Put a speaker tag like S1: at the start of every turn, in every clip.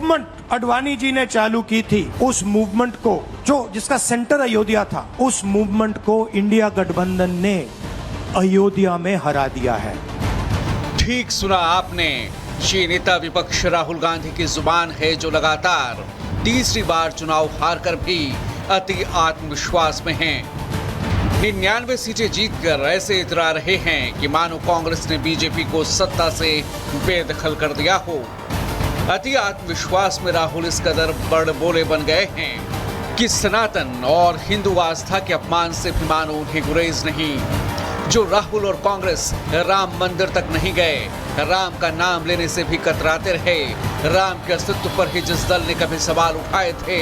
S1: Movement Advani ji ने चालू की थी, उस मूवमेंट को जिसका सेंटर अयोध्या था, उस मूवमेंट को इंडिया गठबंधन ने अयोध्या में हरा दिया है।
S2: ठीक सुना आपने, ये नेता विपक्ष राहुल गांधी की जुबान है जो लगातार तीसरी बार चुनाव हारकर भी अति आत्मविश्वास में हैं। 99 सीटें जीतकर ऐसे इतरा रहे हैं कि मानो कांग्रेस ने बीजेपी को सत्ता से बेदखल कर दिया हो। अति आत्मविश्वास में राहुल इस कदर बड़बोले बन गए हैं कि सनातन और हिंदू आस्था के अपमान से भी मानो उन्हें गुरेज नहीं। जो राहुल और कांग्रेस राम मंदिर तक नहीं गए, राम का नाम लेने से भी कतराते रहे, राम के अस्तित्व पर ही जिस दल ने कभी सवाल उठाए थे,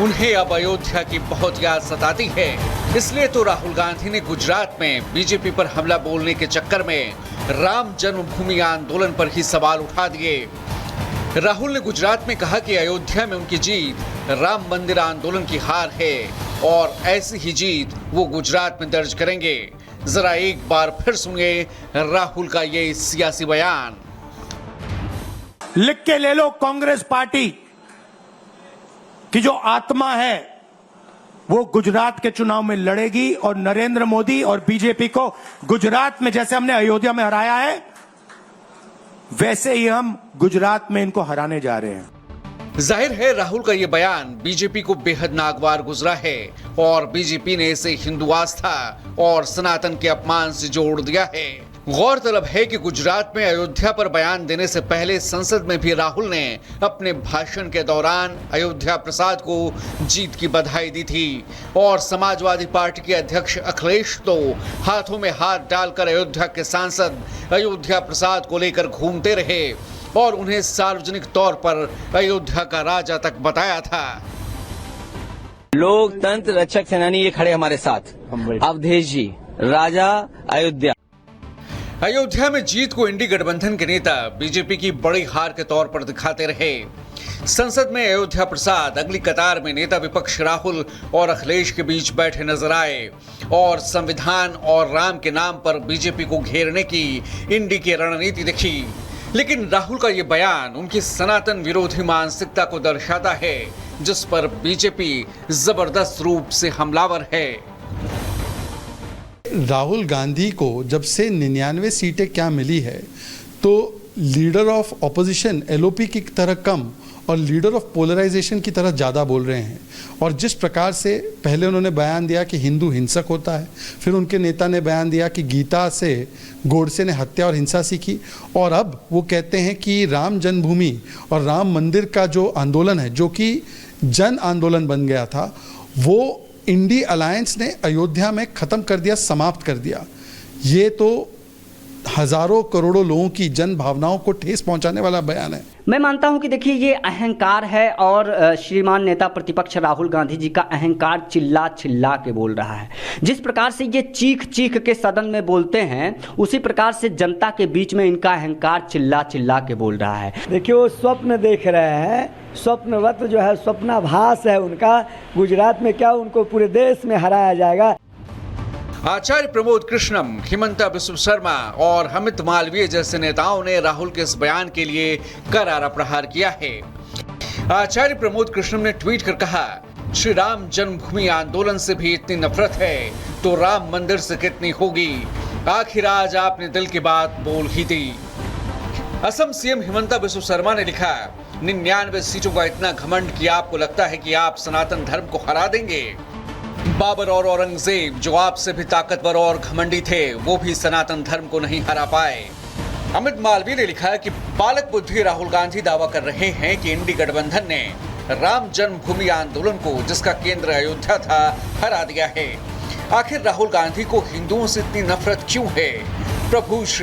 S2: उन्हें अब अयोध्या की बहुत याद सताती है। इसलिए तो राहुल गांधी ने गुजरात में बीजेपी पर हमला बोलने के चक्कर में राम जन्मभूमि आंदोलन पर ही सवाल उठा दिए। राहुल ने गुजरात में कहा कि अयोध्या में उनकी जीत राम मंदिर आंदोलन की हार है और ऐसी ही जीत वो गुजरात में दर्ज करेंगे। जरा एक बार फिर सुनिए राहुल का ये सियासी बयान।
S1: लिख के ले लो, कांग्रेस पार्टी की जो आत्मा है वो गुजरात के चुनाव में लड़ेगी और नरेंद्र मोदी और बीजेपी को गुजरात में जैसे हमने अयोध्या में हराया है, वैसे ही हम गुजरात में इनको हराने जा रहे हैं।
S2: जाहिर है राहुल का ये बयान बीजेपी को बेहद नागवार गुजरा है और बीजेपी ने इसे हिंदू आस्था और सनातन के अपमान से जोड़ दिया है। गौरतलब है कि गुजरात में अयोध्या पर बयान देने से पहले संसद में भी राहुल ने अपने भाषण के दौरान अयोध्या प्रसाद को जीत की बधाई दी थी और समाजवादी पार्टी के अध्यक्ष अखिलेश तो हाथों में हाथ डालकर अयोध्या के सांसद अयोध्या प्रसाद को लेकर घूमते रहे और उन्हें सार्वजनिक तौर पर अयोध्या का राजा तक बताया था।
S3: लोकतंत्र रक्षक सेनानी ये खड़े हमारे साथ, अवधेश जी, राजा अयोध्या।
S2: अयोध्या में जीत को इंडी गठबंधन के नेता बीजेपी की बड़ी हार के तौर पर दिखाते रहे। संसद में अयोध्या प्रसाद अगली कतार में नेता विपक्ष राहुल और अखिलेश के बीच बैठे नजर आए और संविधान और राम के नाम पर बीजेपी को घेरने की इंडी की रणनीति दिखी। लेकिन राहुल का ये बयान उनकी सनातन विरोधी मानसिकता को दर्शाता है, जिस पर बीजेपी जबरदस्त रूप से हमलावर है।
S4: राहुल गांधी को जब से 99 सीटें क्या मिली है, तो लीडर ऑफ ऑपोजिशन एलओपी की तरह कम और लीडर ऑफ पोलराइजेशन की तरह ज़्यादा बोल रहे हैं। और जिस प्रकार से पहले उन्होंने बयान दिया कि हिंदू हिंसक होता है, फिर उनके नेता ने बयान दिया कि गीता से गोडसे ने हत्या और हिंसा सीखी, और अब वो कहते हैं कि राम जन्मभूमि और राम मंदिर का जो आंदोलन है, जो कि जन आंदोलन बन गया था, वो इंडी अलायंस ने अयोध्या में ख़त्म कर दिया, समाप्त कर दिया। ये तो हजारों करोड़ों लोगों की जन भावनाओं को ठेस पहुंचाने वाला बयान है।
S5: मैं मानता हूं कि देखिए ये अहंकार है और श्रीमान नेता प्रतिपक्ष राहुल गांधी जी का अहंकार चिल्ला चिल्ला के बोल रहा है। जिस प्रकार से ये चीख चीख के सदन में बोलते हैं, उसी प्रकार से जनता के बीच में इनका अहंकार चिल्ला चिल्ला के बोल रहा है।
S6: देखिए वो स्वप्न देख रहे हैं, स्वप्नवत जो है, स्वप्नाभास है उनका। गुजरात में क्या उनको पूरे देश में हराया जाएगा।
S2: आचार्य प्रमोद कृष्णम, हिमंता बिस्व शर्मा और अमित मालवीय जैसे नेताओं ने राहुल के इस बयान के लिए करारा प्रहार किया है। आचार्य प्रमोद कृष्णम ने ट्वीट कर कहा, श्री राम जन्मभूमि आंदोलन से भी इतनी नफरत है तो राम मंदिर से कितनी होगी। आखिर आज आपने दिल की बात बोल ही दी। असम सीएम हिमंता बिस्व शर्मा ने लिखा, 99 सीटों का इतना घमंड कि आपको लगता है कि आप सनातन धर्म को हरा देंगे। बाबर और औरंगजेब जो आपसे भी ताकतवर और घमंडी थे, वो भी सनातन धर्म को नहीं हरा पाए। अमित मालवीय ने लिखा कि बालक बुद्धि राहुल गांधी दावा कर रहे हैं कि इंडी गठबंधन ने राम जन्मभूमि आंदोलन को, जिसका केंद्र अयोध्या था, हरा दिया है। आखिर राहुल गांधी को हिंदुओं से इतनी नफरत क्यों है? प्रभु श्री